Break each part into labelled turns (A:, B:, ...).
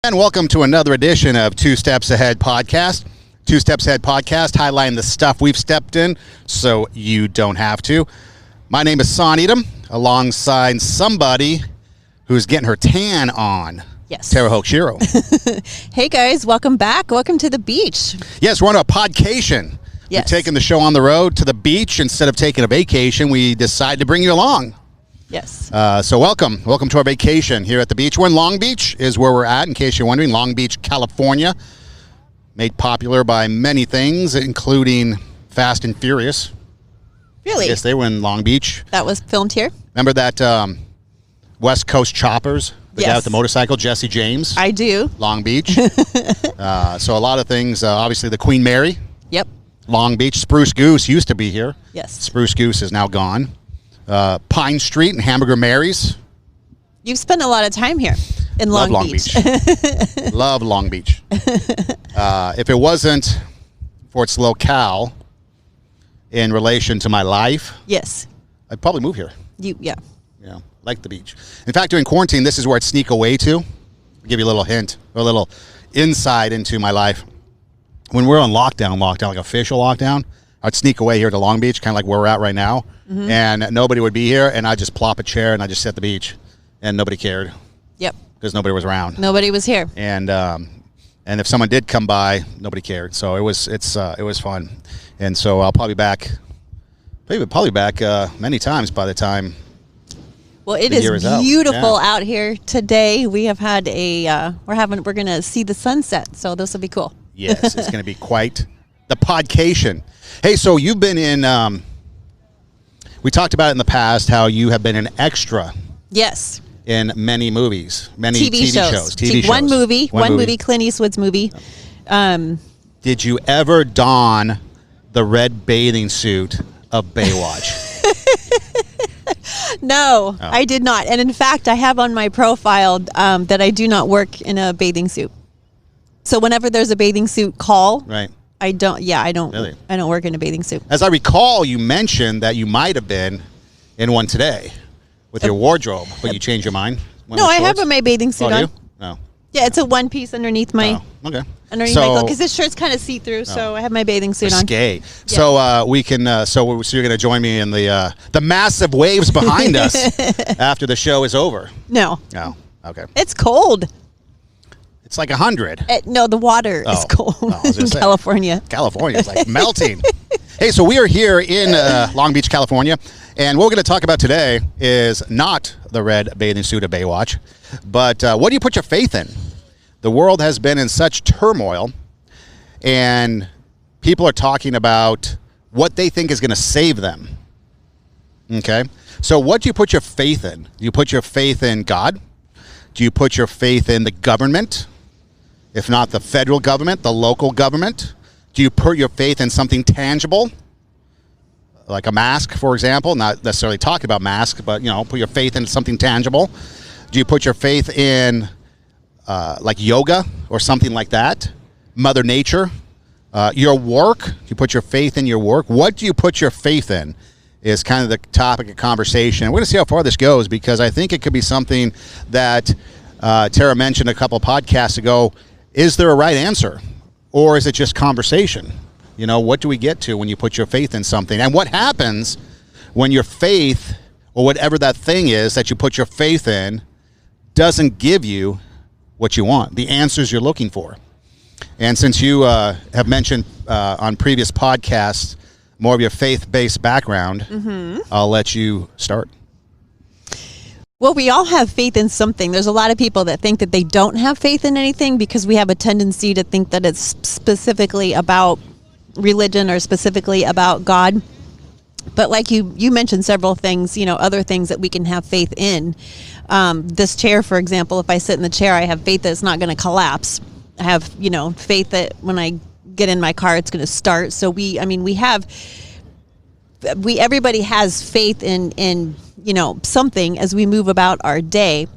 A: And welcome to another edition of Two Steps Ahead Podcast. Two Steps Ahead Podcast, highlighting the stuff we've stepped in so you don't have to. My name is Son Edom, alongside somebody who's getting her tan on.
B: Yes.
A: Tara Hochshiro.
B: Hey guys, welcome back. Welcome to the beach.
A: Yes, we're on a podcation.
B: Yes.
A: We're taking the show on the road to the beach. Instead of taking a vacation, we decided to bring you along.
B: Yes.
A: So welcome to our vacation here at the beach. We're in Long Beach is where we're at, in case you're wondering. Long Beach, California, made popular by many things, including Fast and Furious.
B: Really?
A: Yes, they were in Long Beach.
B: That was filmed here?
A: Remember that West Coast Choppers? The guy
B: Yes.
A: with the motorcycle, Jesse James?
B: I do.
A: Long Beach. So a lot of things, obviously the Queen Mary,
B: Yep.
A: Long Beach. Spruce Goose used to be here.
B: Yes.
A: Spruce Goose is now gone. Pine Street and Hamburger Mary's.
B: You've spent a lot of time here in Long Beach.
A: Love Long Beach. If it wasn't for its locale in relation to my life,
B: Yes.
A: I'd probably move here.
B: Yeah.
A: You know, like the beach. In fact, during quarantine, this is where I'd sneak away to. I'll give you a little hint, a little insight into my life. When we're on lockdown, like official lockdown, I'd sneak away here to Long Beach, kind of like where we're at right now, and nobody would be here, and I'd just plop a chair and I'd just sit at the beach, and nobody cared
B: Yep.
A: because nobody was around.
B: Nobody was here.
A: And if someone did come by, nobody cared. So it was fun, and so I'll probably be back many times by the time.
B: Well, it
A: the year
B: is
A: is out.
B: beautiful
A: Yeah.
B: out here today. We have had we're going to see the sunset, so this will be cool.
A: Yes, it's going to be quite the podcation. Hey, so you've been in. We talked about it in the past how you have been an extra
B: Yes.
A: in many movies, many
B: TV shows.
A: TV shows.
B: One movie, Clint Eastwood's movie.
A: Did you ever don the red bathing suit of Baywatch?
B: No,
A: Oh.
B: I did not. And in fact, I have on my profile that I do not work in a bathing suit. So whenever there's a bathing suit call,
A: Right.
B: I don't. Yeah, I don't.
A: Really?
B: I don't work in a bathing suit.
A: As I recall, you mentioned that you might have been in one today with your wardrobe, but you changed your mind.
B: No, I have my bathing suit
A: do
B: on.
A: you? No.
B: Yeah, it's a one piece underneath my
A: Oh, okay.
B: my clothes because this shirt's kind of see through. So I have my bathing suit on.
A: Risque. So we can. So you're going to join me in the massive waves behind us after the show is over.
B: No,
A: No. Okay.
B: it's cold.
A: It's like 100.
B: No, the water is cold
A: Oh, I was gonna
B: in
A: say.
B: California.
A: California is like melting. Hey, so we are here in Long Beach, California, and what we're going to talk about today is not the red bathing suit of Baywatch, but what do you put your faith in? The world has been in such turmoil, and people are talking about what they think is going to save them. Okay? So what do you put your faith in? Do you put your faith in God? Do you put your faith in the government? If not the federal government, the local government? Do you put your faith in something tangible? Like a mask, for example. Not necessarily talking about masks, but, put your faith in something tangible. Do you put your faith in like yoga or something like that? Mother Nature? Your work? Do you put your faith in your work? What do you put your faith in is kind of the topic of conversation. We're going to see how far this goes because I think it could be something that Tara mentioned a couple podcasts ago. Is there a right answer, or is it just conversation? What do we get to when you put your faith in something? And what happens when your faith, or whatever that thing is that you put your faith in, doesn't give you what you want, the answers you're looking for? And since you have mentioned on previous podcasts more of your faith-based background, I'll let you start.
B: Well, we all have faith in something. There's a lot of people that think that they don't have faith in anything because we have a tendency to think that it's specifically about religion or specifically about God. But like you mentioned several things, other things that we can have faith in. This chair, for example, if I sit in the chair, I have faith that it's not going to collapse. I have, faith that when I get in my car, it's going to start. So everybody has faith in something as we move about our day.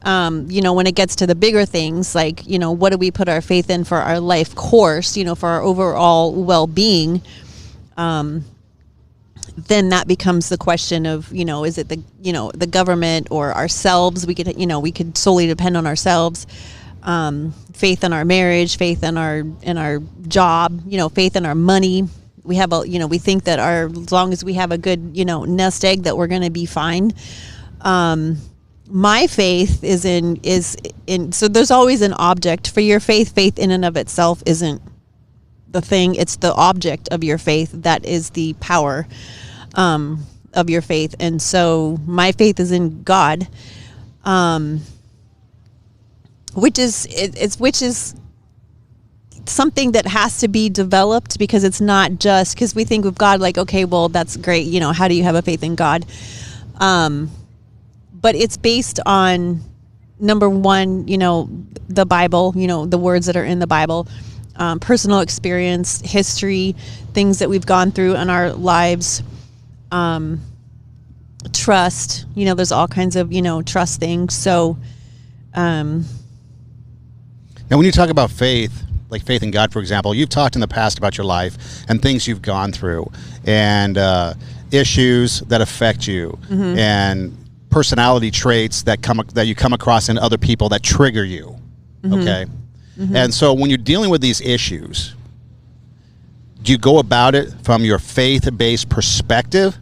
B: When it gets to the bigger things, like, what do we put our faith in for our life course, for our overall well-being, then that becomes the question of, is it the government or ourselves? We could solely depend on ourselves. faith in our marriage, faith in our job, faith in our money. We have we think that as long as we have a good, nest egg, that we're going to be fine. My faith is in, so there's always an object for your faith. Faith in and of itself isn't the thing. It's the object of your faith that is the power, of your faith. And so my faith is in God, which is something that has to be developed, because it's not just because we think of God like, okay, well, that's great. How do you have a faith in God? But it's based on, number one, the Bible, the words that are in the Bible, personal experience, history, things that we've gone through in our lives, trust, there's all kinds of, trust things. So,
A: now when you talk about faith, like faith in God, for example, you've talked in the past about your life and things you've gone through and issues that affect you,
B: mm-hmm.
A: and personality traits that you come across in other people that trigger you.
B: Mm-hmm.
A: Okay.
B: Mm-hmm.
A: And so when you're dealing with these issues, do you go about it from your faith-based perspective,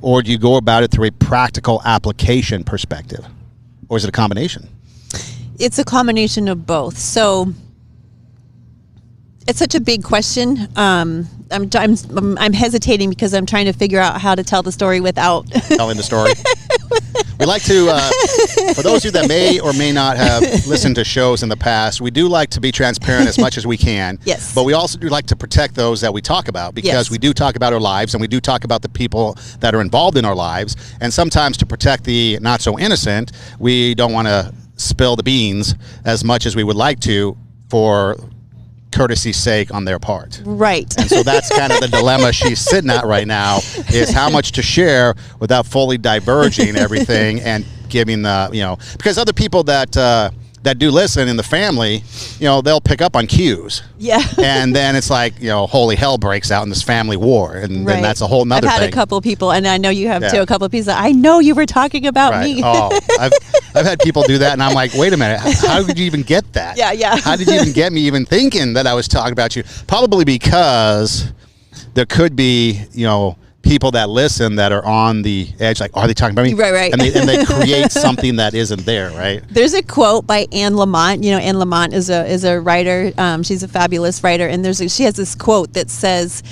A: or do you go about it through a practical application perspective? Or is it a combination?
B: It's a combination of both. So it's such a big question. I'm hesitating because I'm trying to figure out how to tell the story without
A: telling the story. We like to, for those of you that may or may not have listened to shows in the past, we do like to be transparent as much as we can.
B: Yes.
A: But we also do like to protect those that we talk about, because
B: yes.
A: we do talk about our lives, and we do talk about the people that are involved in our lives. And sometimes to protect the not so innocent, we don't want to spill the beans as much as we would like to for courtesy's sake on their part.
B: Right.
A: And so that's kind of the dilemma she's sitting at right now, is how much to share without fully diverging everything and giving the, because other people that do listen in the family, they'll pick up on cues.
B: Yeah.
A: And then it's like, holy hell breaks out in this family war. And then that's a whole nother thing.
B: I've had a couple people, and I know you have too,
A: Yeah.
B: a couple of people that I know you were talking about
A: Right.
B: me.
A: Oh, I've had people do that, and I'm like, wait a minute, how did you even get that?
B: Yeah.
A: How did you even get me even thinking that I was talking about you? Probably because there could be, people that listen that are on the edge, like, are they talking about me?
B: Right.
A: And they create something that isn't there, right?
B: There's a quote by Anne Lamott. Anne Lamott is a writer. She's a fabulous writer, and she has this quote that says,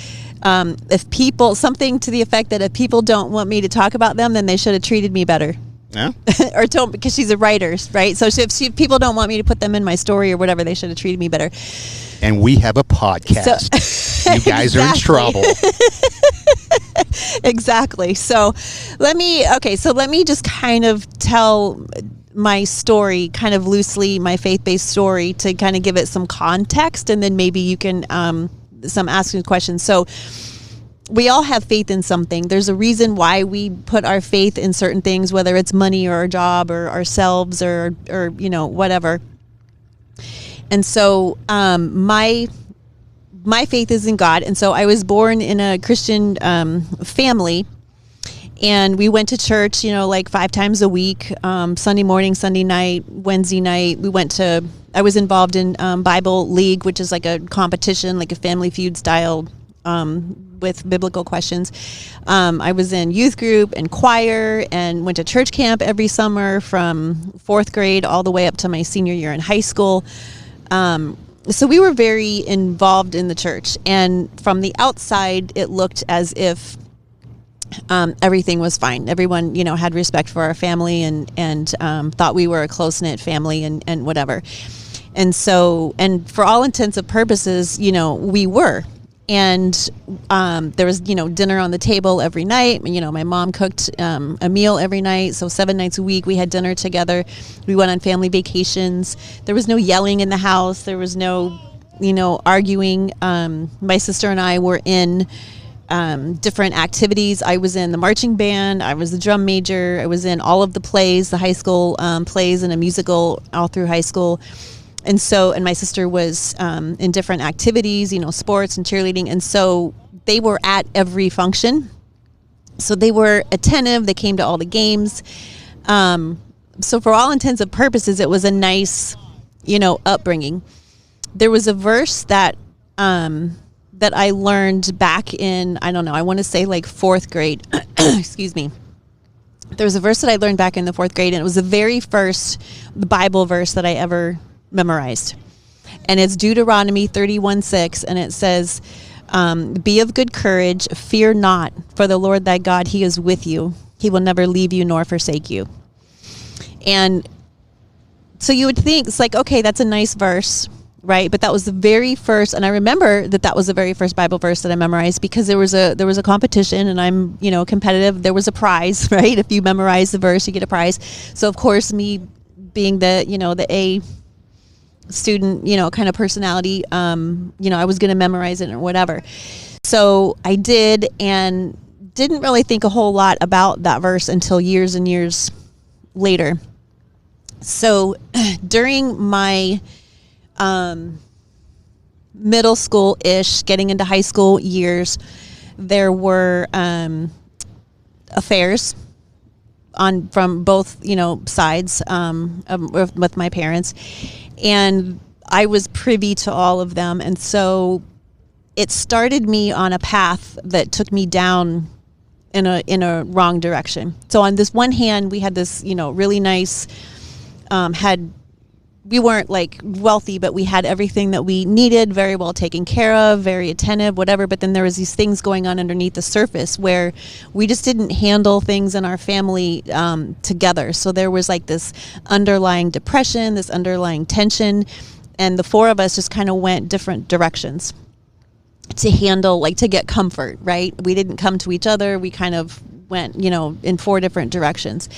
B: something to the effect that if people don't want me to talk about them, then they should have treated me better.
A: Yeah.
B: Or told, because she's a writer, right? So if people don't want me to put them in my story or whatever, they should have treated me better.
A: And we have a podcast. So, you guys are in trouble.
B: Exactly. So let me just kind of tell my story kind of loosely, my faith-based story, to kind of give it some context, and then maybe you can ask some questions. So we all have faith in something. There's a reason why we put our faith in certain things, whether it's money or our job or ourselves or whatever. And so my faith is in God. And so I was born in a Christian family, and we went to church, like 5 times a week, Sunday morning, Sunday night, Wednesday night. I was involved in Bible League, which is like a competition, like a Family Feud style, with biblical questions. I was in youth group and choir, and went to church camp every summer from 4th grade all the way up to my senior year in high school. So we were very involved in the church, and from the outside, it looked as if everything was fine. Everyone, had respect for our family and thought we were a close-knit family and whatever. And so, and for all intents and purposes, we were. And there was, dinner on the table every night. My mom cooked a meal every night. So 7 nights a week we had dinner together. We went on family vacations. There was no yelling in the house. There was no, arguing. My sister and I were in different activities. I was in the marching band. I was the drum major. I was in all of the plays, the high school plays, and a musical all through high school. And my sister was in different activities, sports and cheerleading. And so they were at every function. So they were attentive. They came to all the games. So for all intents and purposes, it was a nice upbringing. There was a verse that I learned back in, I don't know, I want to say like fourth grade. Excuse me. There was a verse that I learned back in the fourth grade, and it was the very first Bible verse that I ever memorized. And it's Deuteronomy 31:6, and it says, be of good courage, fear not, for the Lord thy God, he is with you. He will never leave you nor forsake you. And so you would think, it's like, okay, that's a nice verse, right? But that was the very first, and I remember that was the very first Bible verse that I memorized, because there was a competition, and I'm, competitive. There was a prize, right? If you memorize the verse, you get a prize. So of course, me being the A student, kind of personality, I was going to memorize it or whatever. So I did, and didn't really think a whole lot about that verse until years and years later. So during my middle school-ish, getting into high school years, there were affairs from both sides with my parents, and I was privy to all of them. And so it started me on a path that took me down in a wrong direction. So on this one hand, we had this really nice we weren't like wealthy, but we had everything that we needed, very well taken care of, very attentive, whatever. But then there was these things going on underneath the surface where we just didn't handle things in our family together. So there was like this underlying depression, this underlying tension, and the four of us just kind of went different directions to handle, like to get comfort, right? We didn't come to each other. We kind of went, in four different directions.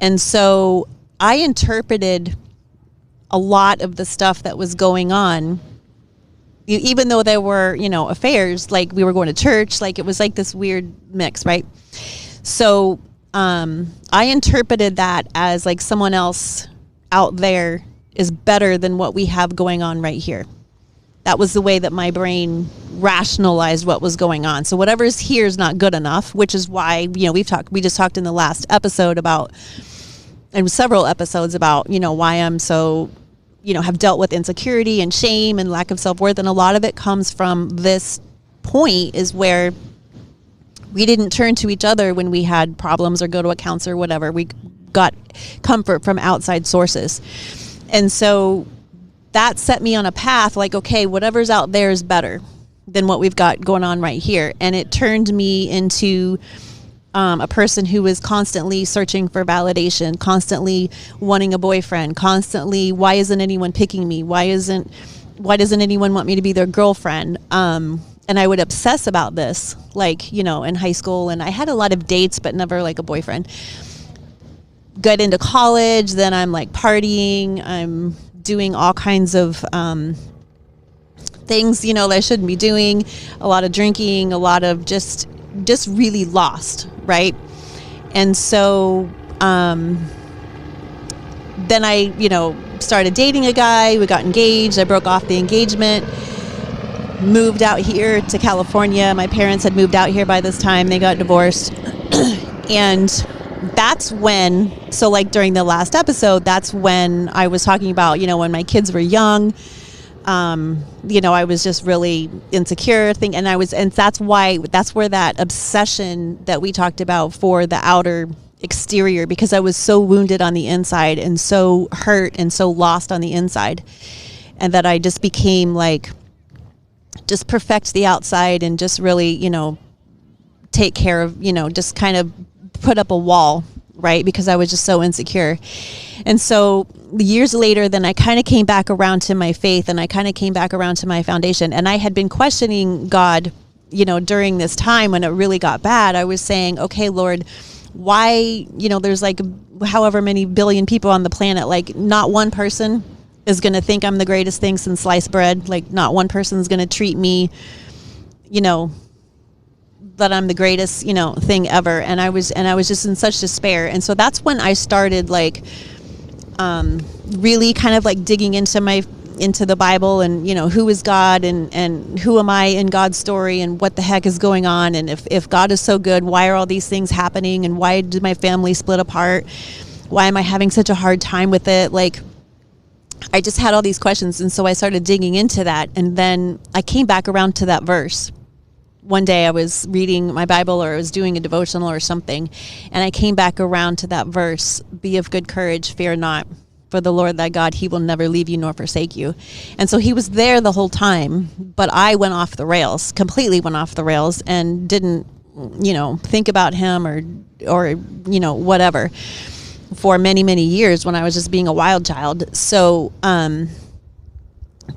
B: And so I interpreted a lot of the stuff that was going on, even though there were, affairs, like we were going to church, like it was like this weird mix, right? So I interpreted that as like someone else out there is better than what we have going on right here. That was the way that my brain rationalized what was going on. So whatever's here is not good enough, which is why, we just talked in the last episode about, and several episodes about, why I'm so, have dealt with insecurity and shame and lack of self-worth. And a lot of it comes from this point, is where we didn't turn to each other when we had problems or go to a counselor or whatever. We got comfort from outside sources. And so that set me on a path like, okay, whatever's out there is better than what we've got going on right here. And it turned me into a person who was constantly searching for validation, constantly wanting a boyfriend, constantly, why isn't anyone picking me? Why doesn't anyone want me to be their girlfriend? And I would obsess about this, like, in high school, and I had a lot of dates, but never like a boyfriend. Got into college, then I'm like partying, I'm doing all kinds of things, that I shouldn't be doing, a lot of drinking, a lot of just really lost, right? And so then I, started dating a guy, we got engaged, I broke off the engagement, moved out here to California. My parents had moved out here by this time, they got divorced. And that's when, so like during the last episode, that's when I was talking about, when my kids were young, I was just really insecure and that's where that obsession that we talked about for the outer exterior, because I was so wounded on the inside and so hurt and so lost on the inside, and that I just became like, just perfect the outside and just really, take care of, just kind of put up a wall, right? Because I was just so insecure. And so years later, then I kind of came back around to my faith, and I kind of came back around to my foundation. And I had been questioning God, during this time when it really got bad. I was saying, okay, Lord, why, there's like however many billion people on the planet, like not one person is going to think I'm the greatest thing since sliced bread. Like not one person's going to treat me, that I'm the greatest, thing ever. And I was just in such despair. And so that's when I started like, really kind of like digging into the Bible, and, who is God, and who am I in God's story, and what the heck is going on? And if God is so good, why are all these things happening? And why did my family split apart? Why am I having such a hard time with it? Like, I just had all these questions, and so I started digging into that, and then I came back around to that verse. One day I was reading my Bible, or I was doing a devotional or something, and I came back around to that verse, "Be of good courage, fear not, for the Lord thy God, he will never leave you nor forsake you." And so he was there the whole time, but I went off the rails, completely went off the rails, and didn't, think about him or whatever, for many, many years when I was just being a wild child. So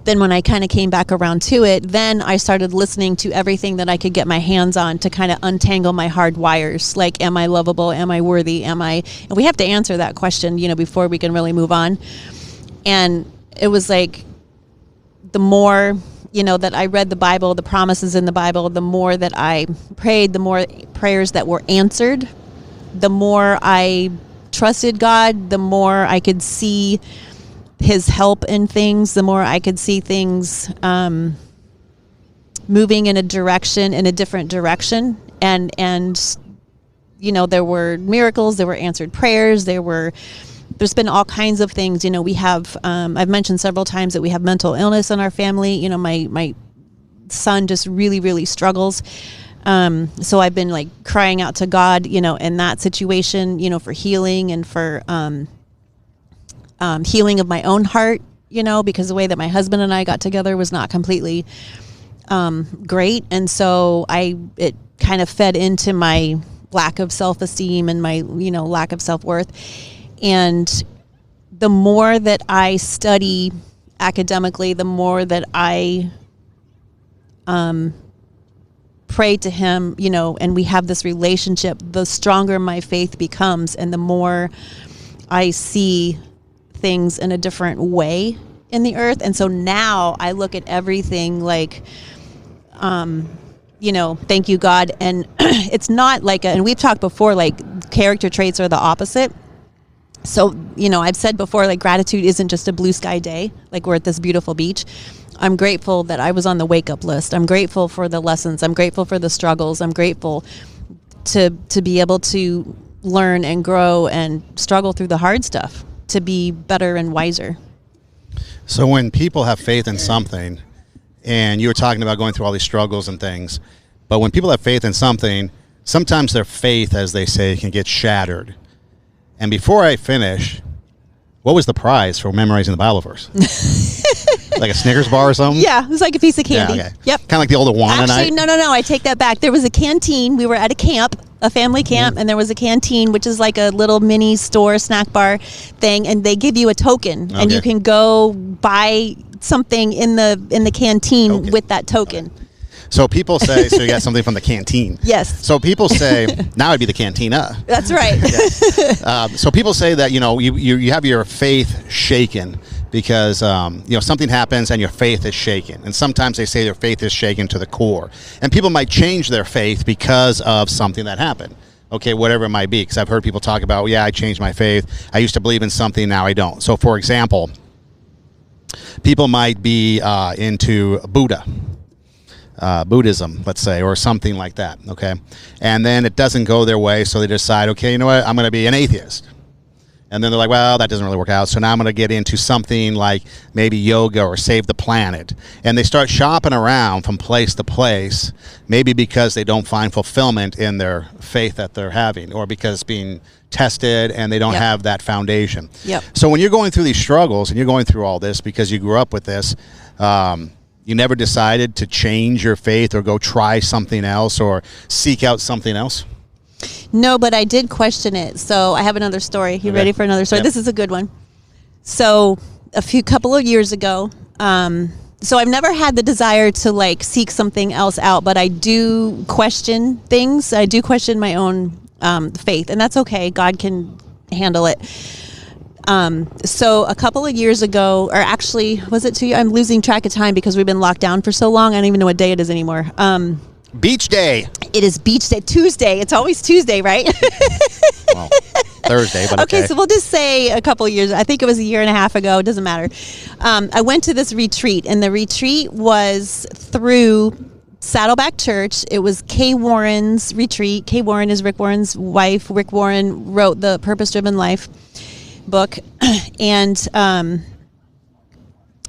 B: then when I kind of came back around to it, then I started listening to everything that I could get my hands on to kind of untangle my hard wires. Like, am I lovable? Am I worthy? And we have to answer that question, before we can really move on. And it was like, the more, that I read the Bible, the promises in the Bible, the more that I prayed, the more prayers that were answered, the more I trusted God, the more I could see his help in things, the more I could see things moving in a different direction. And there were miracles, there were answered prayers, there's been all kinds of things. We have, I've mentioned several times that we have mental illness in our family. My son just really, really struggles. So I've been like crying out to God, in that situation, for healing and for healing of my own heart, because the way that my husband and I got together was not completely great. And so it kind of fed into my lack of self-esteem and my, lack of self-worth. And the more that I study academically, the more that I pray to him, and we have this relationship, the stronger my faith becomes, and the more I see things in a different way in the earth. And so now I look at everything like, thank you, God. And it's not like, and we've talked before, like character traits are the opposite. So, I've said before, like gratitude isn't just a blue sky day, like we're at this beautiful beach. I'm grateful that I was on the wake up list. I'm grateful for the lessons. I'm grateful for the struggles. I'm grateful to be able to learn and grow and struggle through the hard stuff, to be better and wiser.
A: So when people have faith in something, and you were talking about going through all these struggles and things, but when people have faith in something, sometimes their faith, as they say, can get shattered. And before I finish, what was the prize for memorizing the Bible verse? Like a Snickers bar or something?
B: Yeah, it was like a piece of candy.
A: Yeah, okay.
B: Yep.
A: Kind of like the old Awana night?
B: Actually, no, I take that back. There was a canteen. We were at a camp, a family camp, and there was a canteen, which is like a little mini store, snack bar thing, and they give you a token, and you can go buy something in the canteen with that token.
A: Okay. So people say, so you got something from the canteen.
B: Yes.
A: So people say, now it'd be the cantina.
B: That's right.
A: So people say that, you have your faith shaken because, something happens and your faith is shaken. And sometimes they say their faith is shaken to the core. And people might change their faith because of something that happened. Okay, whatever it might be. Because I've heard people talk about, I changed my faith. I used to believe in something, now I don't. So, for example, people might be into Buddhism, let's say, or something like that, okay? And then it doesn't go their way, so they decide, okay, you know what, I'm going to be an atheist. And then they're like, well, that doesn't really work out, so now I'm going to get into something like maybe yoga or save the planet. And they start shopping around from place to place, maybe because they don't find fulfillment in their faith that they're having, or because it's being tested and they don't have that foundation.
B: Yep.
A: So when you're going through these struggles and you're going through all this because you grew up with this, you never decided to change your faith or go try something else or seek out something else?
B: No, but I did question it. So I have another story. You ready for another story?
A: Yep.
B: This is a good one. So couple of years ago, so I've never had the desire to seek something else out, but I do question things. I do question my own faith, and that's okay. God can handle it. So a couple of years ago, or actually, was it 2 years? I'm losing track of time because we've been locked down for so long. I don't even know what day it is anymore.
A: Beach day.
B: It is beach day. Tuesday. It's always Tuesday, right?
A: Well, Thursday, but okay.
B: Okay, so we'll just say a couple of years. I think it was a year and a half ago. It doesn't matter. I went to this retreat, and the retreat was through Saddleback Church. It was Kay Warren's retreat. Kay Warren is Rick Warren's wife. Rick Warren wrote the Purpose Driven Life book, and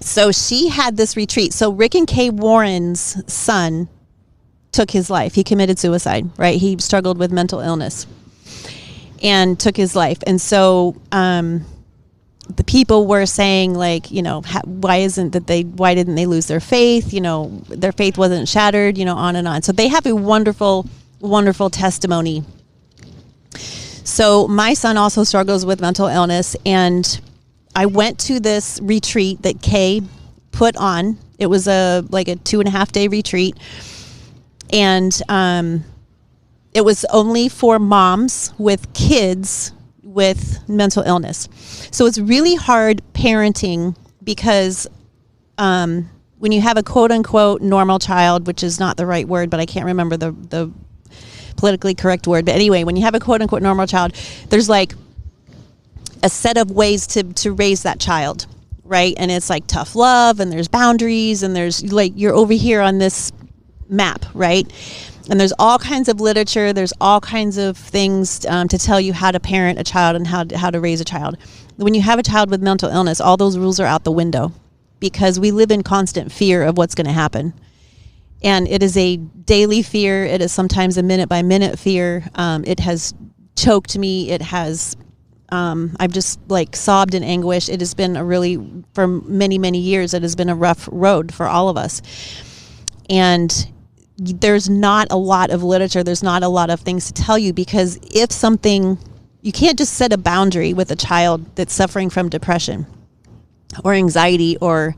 B: So she had this retreat. So Rick and Kay Warren's son took his life. He committed suicide, right? He struggled with mental illness and took his life. And so the people were saying, like, you know, why didn't they lose their faith? You know, their faith wasn't shattered, you know, on and on. So they have a wonderful, wonderful testimony. So my son also struggles with mental illness, and I went to this retreat that Kay put on. It was a 2.5 day retreat. And it was only for moms with kids with mental illness. So it's really hard parenting because when you have a quote unquote normal child, which is not the right word, but I can't remember the politically correct word. But anyway, when you have a quote unquote normal child, there's like a set of ways to raise that child, right? And it's like tough love, and there's boundaries, and there's like, you're over here on this map, right? And there's all kinds of literature, there's all kinds of things to tell you how to parent a child and how to raise a child. When you have a child with mental illness, all those rules are out the window because we live in constant fear of what's going to happen. And it is a daily fear. It is sometimes a minute by minute fear. It has choked me. It has, I've just like sobbed in anguish. It has been for many, many years, it has been a rough road for all of us. And there's not a lot of literature. There's not a lot of things to tell you, because you can't just set a boundary with a child that's suffering from depression or anxiety or,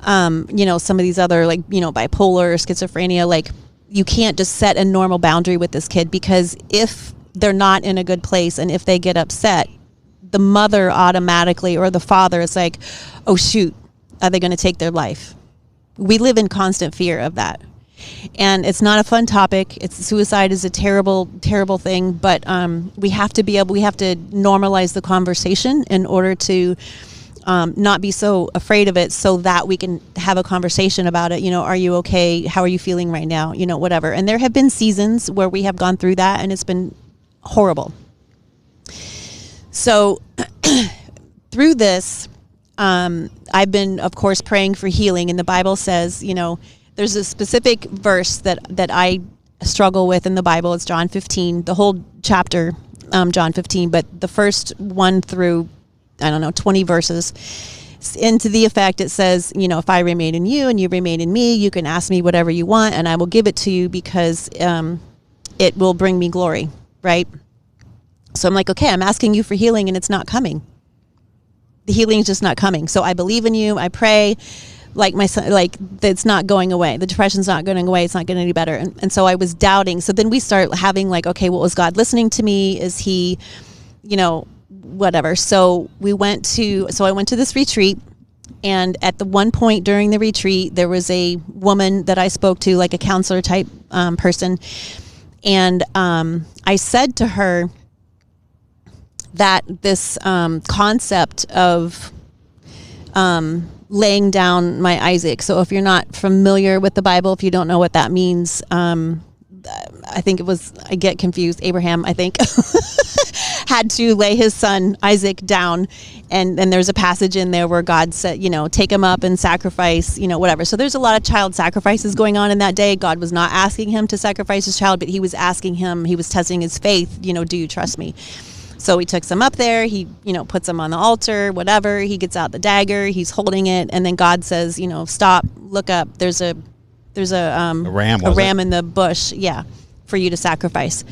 B: some of these other, like, bipolar or schizophrenia. Like, you can't just set a normal boundary with this kid, because if they're not in a good place and if they get upset, the mother automatically, or the father, is like, oh shoot, are they going to take their life? We live in constant fear of that. And it's not a fun topic. Suicide is a terrible, terrible thing, but we have to normalize the conversation in order to not be so afraid of it, so that we can have a conversation about it. Are you okay? How are you feeling right now? Whatever. And there have been seasons where we have gone through that, and it's been horrible. So through this, I've been, of course, praying for healing. And the Bible says, there's a specific verse that I struggle with in the Bible. It's John 15, the whole chapter, John 15, but the first 1 through, 20 verses. Into the effect, it says, if I remain in you and you remain in me, you can ask me whatever you want and I will give it to you, because it will bring me glory, right? So I'm like, okay, I'm asking you for healing and it's not coming. The healing is just not coming. So I believe in you. I pray. Like my son, like, it's not going away. The depression's not going away. It's not getting any better. And so I was doubting. So then we start having like, okay, what was God listening to me? Is he, whatever. So I went to this retreat, and at the one point during the retreat, there was a woman that I spoke to, like a counselor type person. And I said to her that this concept of laying down my Isaac. So if you're not familiar with the Bible, if you don't know what that means, I think I get confused. Abraham, I think, had to lay his son Isaac down. And there's a passage in there where God said, take him up and sacrifice, whatever. So there's a lot of child sacrifices going on in that day. God was not asking him to sacrifice his child, but he was testing his faith. Do you trust me? So he takes him up there, he, puts him on the altar, whatever. He gets out the dagger, he's holding it. And then God says, stop, look up. There's a ram in the bush. Yeah. For you to sacrifice.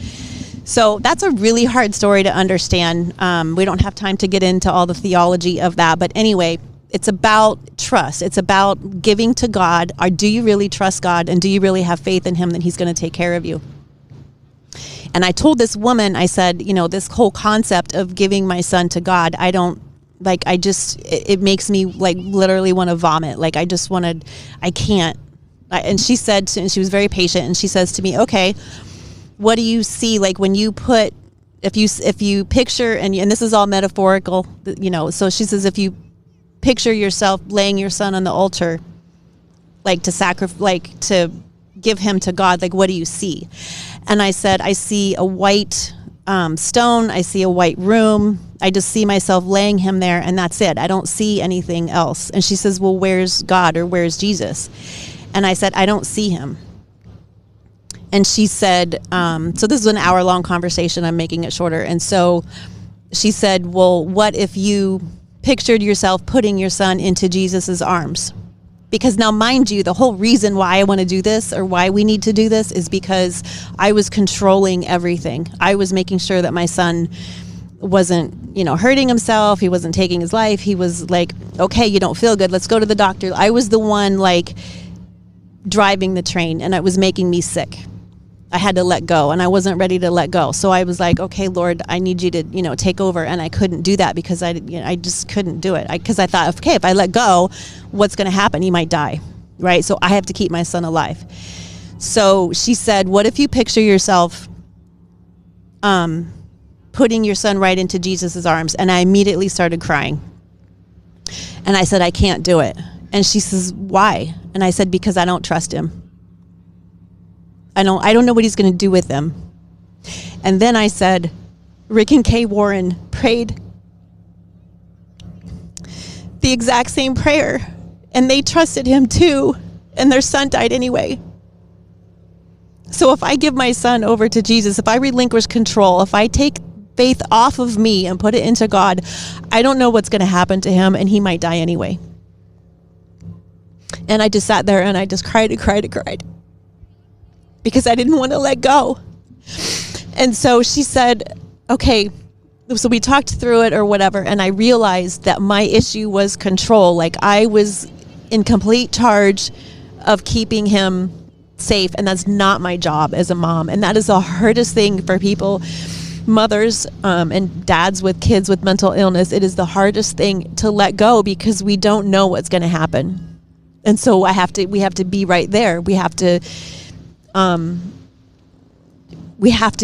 B: So that's a really hard story to understand. We don't have time to get into all the theology of that. But anyway, it's about trust. It's about giving to God. Do you really trust God? And do you really have faith in him that he's going to take care of you? And I told this woman, I said, this whole concept of giving my son to God, it makes me like literally want to vomit. Like, I can't. And she said, and she was very patient, and she says to me, okay, what do you see? Like, when you put, if you picture, and this is all metaphorical, so she says, if you picture yourself laying your son on the altar, like to give him to God, like, what do you see? And I said, I see a white stone. I see a white room. I just see myself laying him there, and that's it. I don't see anything else. And she says, well, where's God, or where's Jesus? And I said, I don't see him. And she said, so this is an hour-long conversation. I'm making it shorter. And so she said, well, what if you pictured yourself putting your son into Jesus's arms? Because now, mind you, the whole reason why I want to do this, or why we need to do this, is because I was controlling everything. I was making sure that my son wasn't, hurting himself. He wasn't taking his life. He was like, okay, you don't feel good. Let's go to the doctor. I was the one driving the train, and it was making me sick. I had to let go, and I wasn't ready to let go. So I was like, okay, Lord, I need you to, take over. And I couldn't do that because I just couldn't do it. Because I thought, okay, if I let go, what's going to happen? He might die, right? So I have to keep my son alive. So she said, what if you picture yourself putting your son right into Jesus's arms? And I immediately started crying. And I said, I can't do it. And she says, why? And I said, because I don't trust him. I don't know what he's going to do with them. And then I said, Rick and Kay Warren prayed the exact same prayer, and they trusted him too, and their son died anyway. So if I give my son over to Jesus, if I relinquish control, if I take faith off of me and put it into God, I don't know what's going to happen to him, and he might die anyway. And I just sat there and I just cried and cried and cried, because I didn't want to let go. And so she said, okay, so we talked through it or whatever, and I realized that my issue was control. Like, I was in complete charge of keeping him safe, and that's not my job as a mom. And that is the hardest thing for people, mothers and dads with kids with mental illness. It is the hardest thing to let go, because we don't know what's going to happen. And so we have to be right there. We have to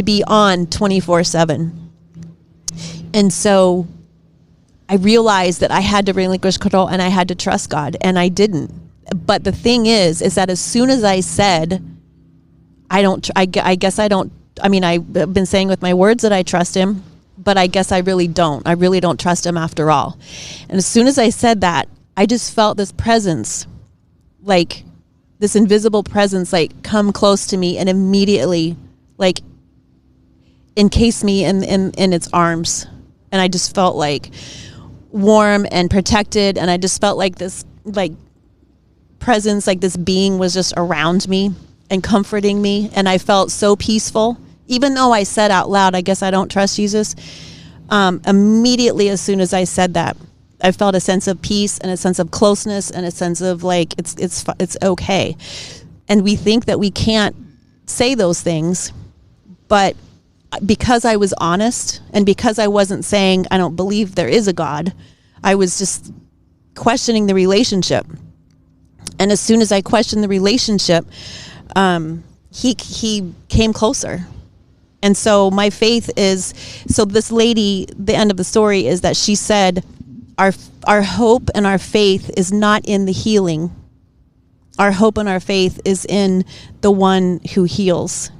B: be on 24/7. And so I realized that I had to relinquish control, and I had to trust God, and I didn't. But the thing is that as soon as I said, I've been saying with my words that I trust him, but I guess I really don't. I really don't trust him after all. And as soon as I said that, I just felt this presence, like this invisible presence, like come close to me and immediately like encase me in its arms. And I just felt like warm and protected. And I just felt like this like presence, like this being was just around me and comforting me. And I felt so peaceful, even though I said out loud, I guess I don't trust Jesus. Immediately, as soon as I said that, I felt a sense of peace and a sense of closeness and a sense of like, it's okay. And we think that we can't say those things, but because I was honest, and because I wasn't saying, I don't believe there is a God, I was just questioning the relationship. And as soon as I questioned the relationship, he came closer. And so my faith is, so this lady, the end of the story is that she said, our hope and our faith is not in the healing. Our hope and our faith is in the one who heals.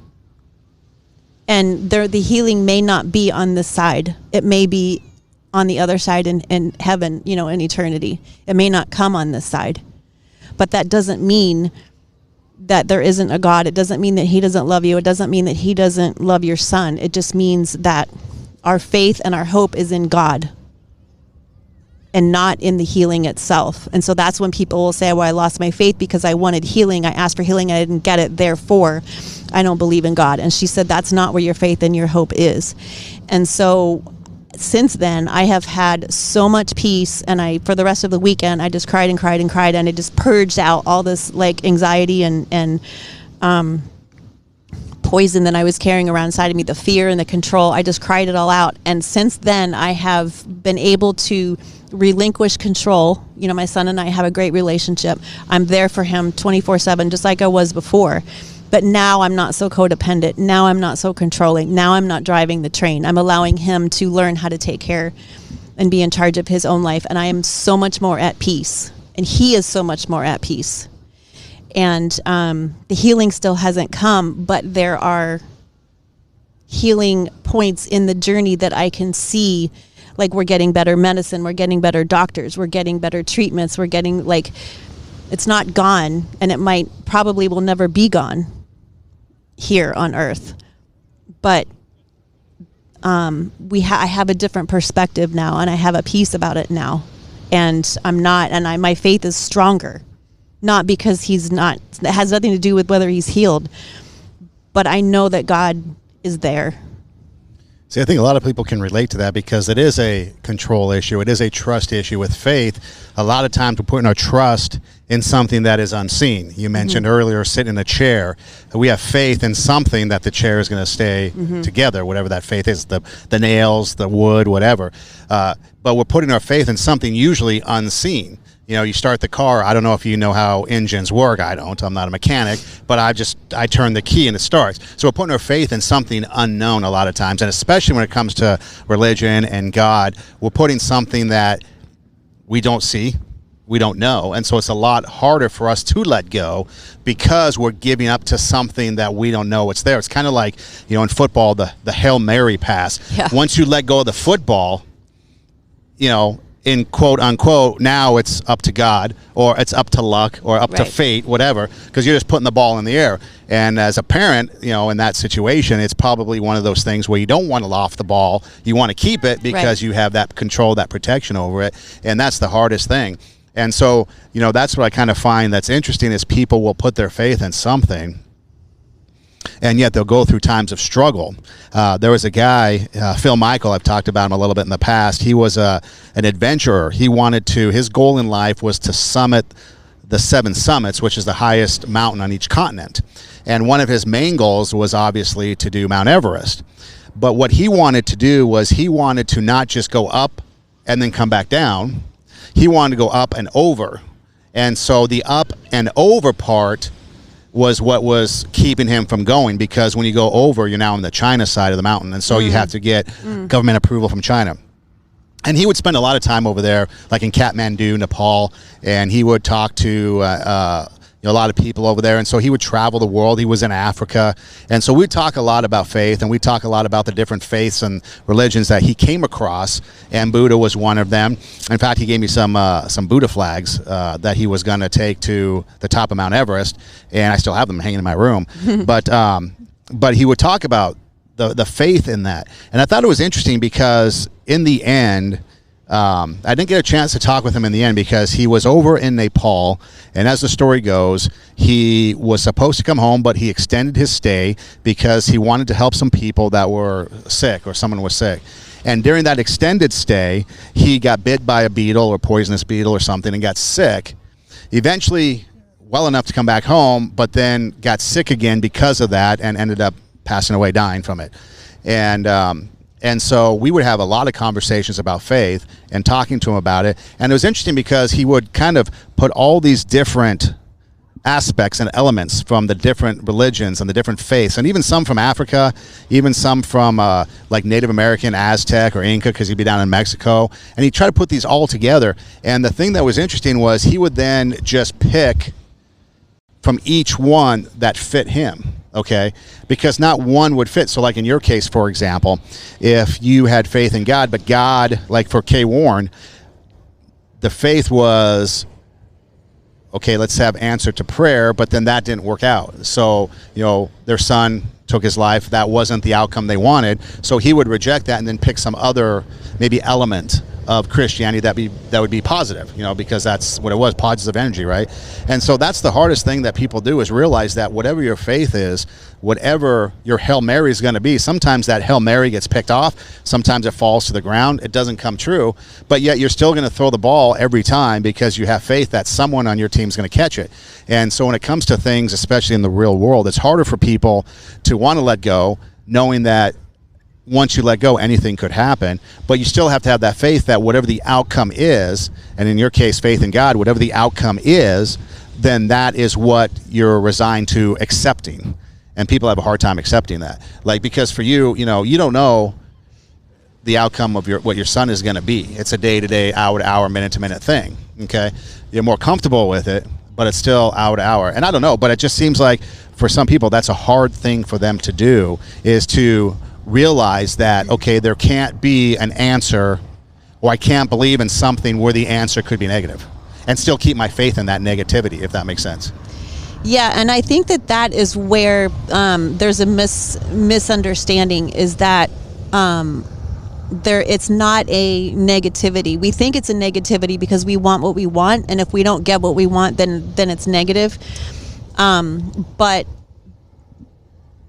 B: And the healing may not be on this side. It may be on the other side in heaven, in eternity. It may not come on this side. But that doesn't mean that there isn't a God. It doesn't mean that he doesn't love you. It doesn't mean that he doesn't love your son. It just means that our faith and our hope is in God and not in the healing itself. And so that's when people will say, well, I lost my faith because I wanted healing. I asked for healing. I didn't get it. Therefore, I don't believe in God. And she said, that's not where your faith and your hope is. And so since then, I have had so much peace. And for the rest of the weekend, I just cried and cried and cried. And it just purged out all this like anxiety and poison that I was carrying around inside of me, the fear and the control. I just cried it all out. And since then, I have been able to relinquish control. My son and I have a great relationship. I'm there for him 24/7, just like I was before. But now I'm not so codependent. Now I'm not so controlling. Now I'm not driving the train. I'm allowing him to learn how to take care and be in charge of his own life. And I am so much more at peace. And he is so much more at peace. And the healing still hasn't come, but there are healing points in the journey that I can see, like we're getting better medicine, we're getting better doctors, we're getting better treatments, we're getting like, it's not gone, and it probably will never be gone here on earth. But I have a different perspective now, and I have a peace about it now, and my faith is stronger, not because it has nothing to do with whether he's healed, but I know that God is there.
A: See, I think a lot of people can relate to that because it is a control issue. It is a trust issue with faith. A lot of times we're putting our trust in something that is unseen. You mentioned earlier sitting in a chair. We have faith in something that the chair is going to stay together, whatever that faith is, the nails, the wood, whatever. But we're putting our faith in something usually unseen. You know, you start the car. I don't know if you know how engines work. I don't. I'm not a mechanic. But I turn the key and it starts. So we're putting our faith in something unknown a lot of times. And especially when it comes to religion and God, we're putting something that we don't see, we don't know. And so it's a lot harder for us to let go because we're giving up to something that we don't know what's there. It's kind of like, you know, in football, the Hail Mary pass.
B: Yeah.
A: Once you let go of the football, you know, in quote unquote, now it's up to God, or it's up to luck, or up to fate, whatever, because you're just putting the ball in the air. And as a parent, you know, in that situation, it's probably one of those things where you don't want to loft the ball. You want to keep it because you have that control, that protection over it. And that's the hardest thing. And so, you know, that's what I kind of find that's interesting is people will put their faith in something, and yet they'll go through times of struggle. There was a guy, Phil Michael, I've talked about him a little bit in the past. He was an adventurer. His goal in life was to summit the 7 summits, which is the highest mountain on each continent. And one of his main goals was obviously to do Mount Everest. But what he wanted to do was he wanted to not just go up and then come back down. He wanted to go up and over. And so the up and over part was what was keeping him from going, because when you go over, you're now on the China side of the mountain, and so you have to get government approval from China. And he would spend a lot of time over there, like in Kathmandu, Nepal, and he would talk to a lot of people over there, and so he would travel the world. He was in Africa, and so we'd talk a lot about faith, and we'd talk a lot about the different faiths and religions that he came across, and Buddha was one of them. In fact, he gave me some Buddha flags that he was going to take to the top of Mount Everest, and I still have them hanging in my room. But he would talk about the faith in that, and I thought it was interesting because in the end, I didn't get a chance to talk with him in the end because he was over in Nepal, and as the story goes, he was supposed to come home, but he extended his stay because he wanted to help some people that were sick, or someone was sick. And during that extended stay, he got bit by a beetle or poisonous beetle or something and got sick. Eventually, well enough to come back home, but then got sick again because of that and ended up passing away, dying from it. And so we would have a lot of conversations about faith and talking to him about it. And it was interesting because he would kind of put all these different aspects and elements from the different religions and the different faiths, and even some from Africa, even some from like Native American, Aztec, or Inca, because he'd be down in Mexico. And he'd try to put these all together. And the thing that was interesting was he would then just pick from each one that fit him. Okay, because not one would fit. So like in your case, for example, if you had faith in God, but God, like for Kay Warren, the faith was, okay, let's have answer to prayer, but then that didn't work out. So, you know, their son took his life. That wasn't the outcome they wanted. So he would reject that and then pick some other maybe element of Christianity that would be positive, you know, because that's what it was, positive energy, right? And so that's the hardest thing that people do, is realize that whatever your faith is, whatever your Hail Mary is going to be, sometimes that Hail Mary gets picked off, sometimes it falls to the ground, it doesn't come true, but yet you're still going to throw the ball every time because you have faith that someone on your team is going to catch it. And so when it comes to things, especially in the real world, it's harder for people to want to let go, knowing that once you let go, anything could happen, but you still have to have that faith that whatever the outcome is, and in your case, faith in God, whatever the outcome is, then that is what you're resigned to accepting. And people have a hard time accepting that. Like, because for you, you know, you don't know the outcome of what your son is going to be. It's a day-to-day, hour-to-hour, minute-to-minute thing, okay? You're more comfortable with it, but it's still hour-to-hour. And I don't know, but it just seems like for some people, that's a hard thing for them to do, is to realize that, okay, there can't be an answer or I can't believe in something where the answer could be negative, and still keep my faith in that negativity, if that makes sense.
B: Yeah, and I think that is where there's a misunderstanding, is that it's not a negativity. We think it's a negativity because we want what we want, and if we don't get what we want, then it's negative. But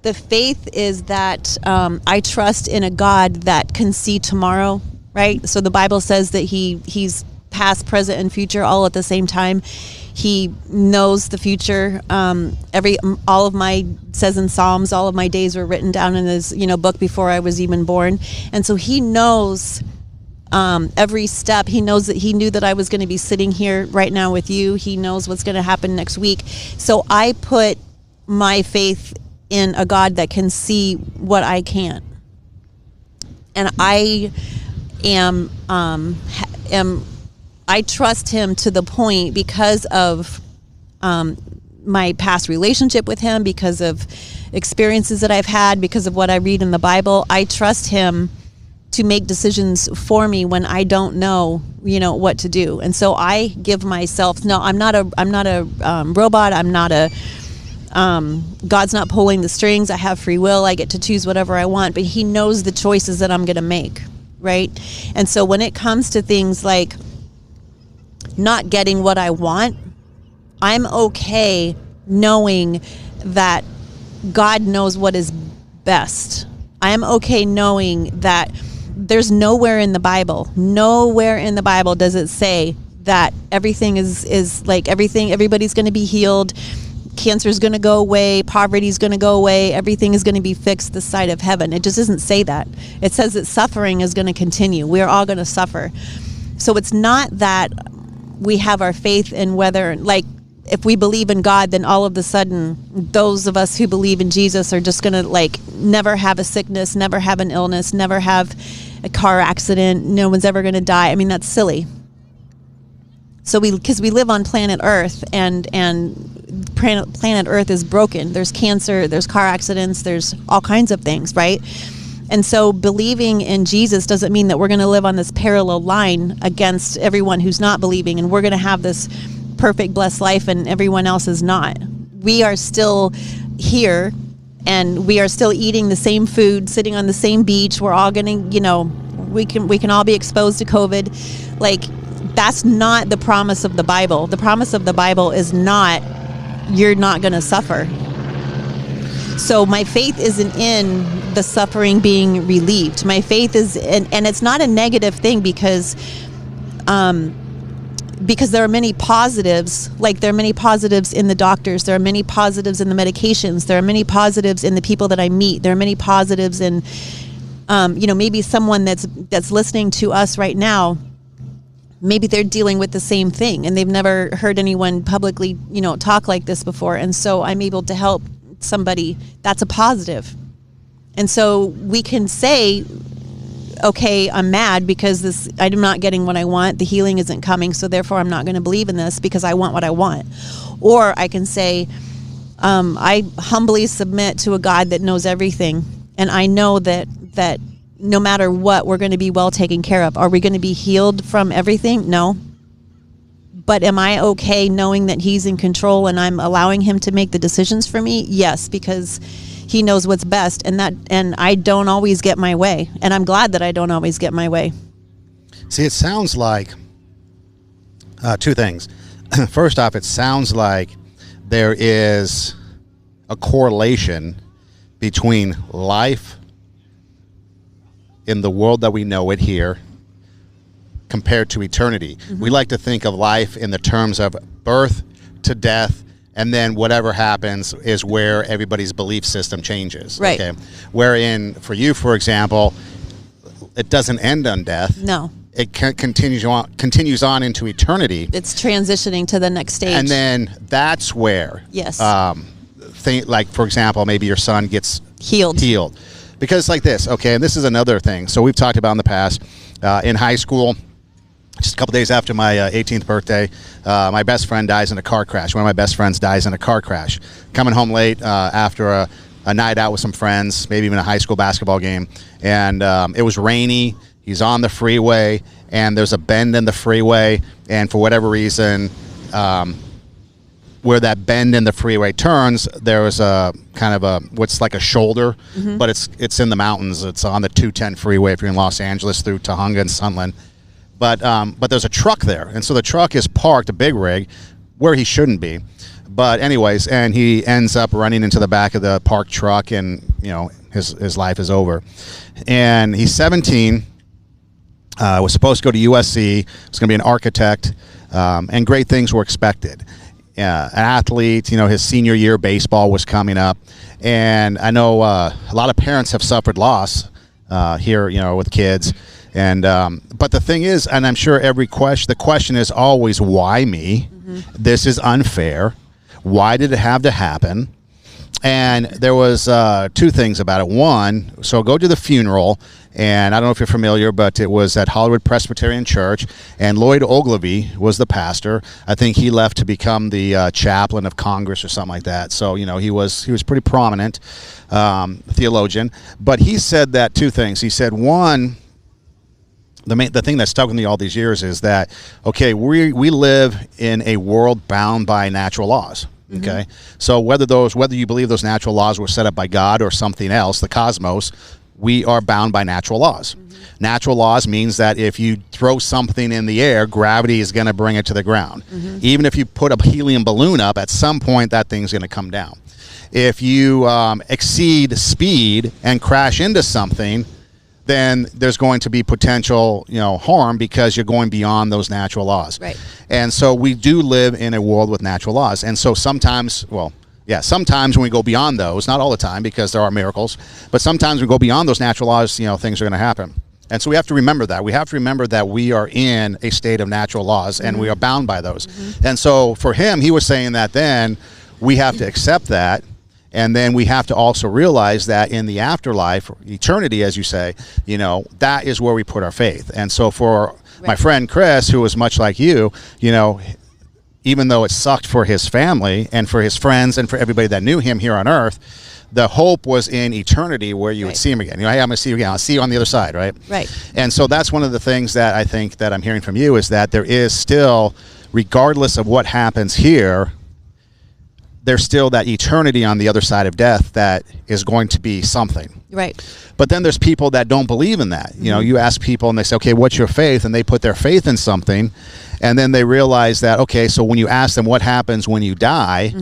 B: the faith is that I trust in a God that can see tomorrow, right? So the Bible says that he's past, present, and future all at the same time. He knows the future. All of my, says in Psalms, all of my days were written down in his book before I was even born. And so he knows every step. He knows that he knew that I was going to be sitting here right now with you. He knows what's going to happen next week. So I put my faith in a God that can see what I can't. And I I trust him to the point, because of my past relationship with him, because of experiences that I've had, because of what I read in the Bible. I trust him to make decisions for me when I don't know, what to do. And so I give myself, no, I'm not a robot. I'm not God's not pulling the strings. I have free will. I get to choose whatever I want, but he knows the choices that I'm going to make. Right. And so when it comes to things like not getting what I want, I'm okay knowing that God knows what is best. I am okay knowing that there's nowhere in the Bible does it say that everything is like everybody's going to be healed, cancer is going to go away, poverty is going to go away, everything is going to be fixed this side of heaven. It just doesn't say that. It says that suffering is going to continue. We're all going to suffer. So it's not that we have our faith in whether, like, if we believe in God, then all of a sudden those of us who believe in Jesus are just going to, like, never have a sickness, never have an illness, never have a car accident, no one's ever going to die. I mean, that's silly. So because we live on planet Earth, and planet Earth is broken. There's cancer, there's car accidents, there's all kinds of things, right? And so believing in Jesus doesn't mean that we're going to live on this parallel line against everyone who's not believing, and we're going to have this perfect, blessed life and everyone else is not. We are still here, and we are still eating the same food, sitting on the same beach. We're all going to, we can all be exposed to COVID. Like, that's not the promise of the Bible. The promise of the Bible is not, you're not going to suffer. So my faith isn't in the suffering being relieved. My faith is in, and it's not a negative thing, because there are many positives. Like, there are many positives in the doctors. There are many positives in the medications. There are many positives in the people that I meet. There are many positives in, maybe someone that's listening to us right now, maybe they're dealing with the same thing and they've never heard anyone publicly, talk like this before. And so I'm able to help somebody. That's a positive. And so we can say, okay, I'm mad because I'm not getting what I want. The healing isn't coming. So therefore I'm not going to believe in this because I want what I want. Or I can say, I humbly submit to a God that knows everything. And I know that no matter what, we're going to be well taken care of. Are we going to be healed from everything? No. But am I okay knowing that he's in control and I'm allowing him to make the decisions for me? Yes, because he knows what's best, and I don't always get my way. And I'm glad that I don't always get my way.
A: See, it sounds like two things. First off, it sounds like there is a correlation between life in the world that we know it here compared to eternity. Mm-hmm. We like to think of life in the terms of birth to death, and then whatever happens is where everybody's belief system changes.
B: Right.
A: Okay. Wherein, for you, for example, it doesn't end on death.
B: No.
A: It continues on into eternity.
B: It's transitioning to the next stage.
A: And then that's where,
B: yes,
A: like, for example, maybe your son gets
B: healed.
A: Because like this, okay, and this is another thing. So we've talked about in the past, in high school, just a couple days after my 18th birthday, my best friend dies in a car crash. One of my best friends dies in a car crash. Coming home late after a night out with some friends, maybe even a high school basketball game. And it was rainy. He's on the freeway, and there's a bend in the freeway, and for whatever reason, where that bend in the freeway turns, there was a kind of a what's like a shoulder, but it's in the mountains. It's on the 210 freeway if you're in Los Angeles through Tujunga and Sunland. But there's a truck there, and so the truck is parked, a big rig, where he shouldn't be. But anyways, and he ends up running into the back of the parked truck, and his life is over. And he's 17. Was supposed to go to USC. Was going to be an architect, and great things were expected. An athlete, his senior year baseball was coming up, and I know a lot of parents have suffered loss here, with kids. And but the thing is, and I'm sure the question is always, why me? This is unfair. Why did it have to happen? And there was two things about it. One, so go to the funeral, and I don't know if you're familiar, but it was at Hollywood Presbyterian Church, and Lloyd Ogilvie was the pastor. I think he left to become the chaplain of Congress or something like that. So he was pretty prominent theologian. But he said that two things. He said, one, the thing that stuck with me all these years is that, okay, we live in a world bound by natural laws. Okay, so whether you believe those natural laws were set up by God or something else, the cosmos, we are bound by natural laws. Natural laws means that if you throw something in the air, gravity is going to bring it to the ground. Even if you put a helium balloon up, at some point that thing's going to come down. If you exceed speed and crash into something, then there's going to be potential, harm because you're going beyond those natural laws.
B: Right.
A: And so we do live in a world with natural laws. And so sometimes when we go beyond those, not all the time because there are miracles, but sometimes we go beyond those natural laws, things are going to happen. And so we have to remember that. We have to remember that we are in a state of natural laws and we are bound by those. And so for him, he was saying that then we have to accept that. And then we have to also realize that in the afterlife, or eternity, as you say, that is where we put our faith. And so for my friend Chris, who was much like you, even though it sucked for his family and for his friends and for everybody that knew him here on earth, the hope was in eternity where you would see him again. Hey, I'm going to see you again. I'll see you on the other side, right?
B: Right.
A: And so that's one of the things that I think that I'm hearing from you is that there is still, regardless of what happens here, there's still that eternity on the other side of death that is going to be something.
B: Right.
A: But then there's people that don't believe in that. You ask people and they say, okay, what's your faith? And they put their faith in something. And then they realize that, okay, so when you ask them what happens when you die,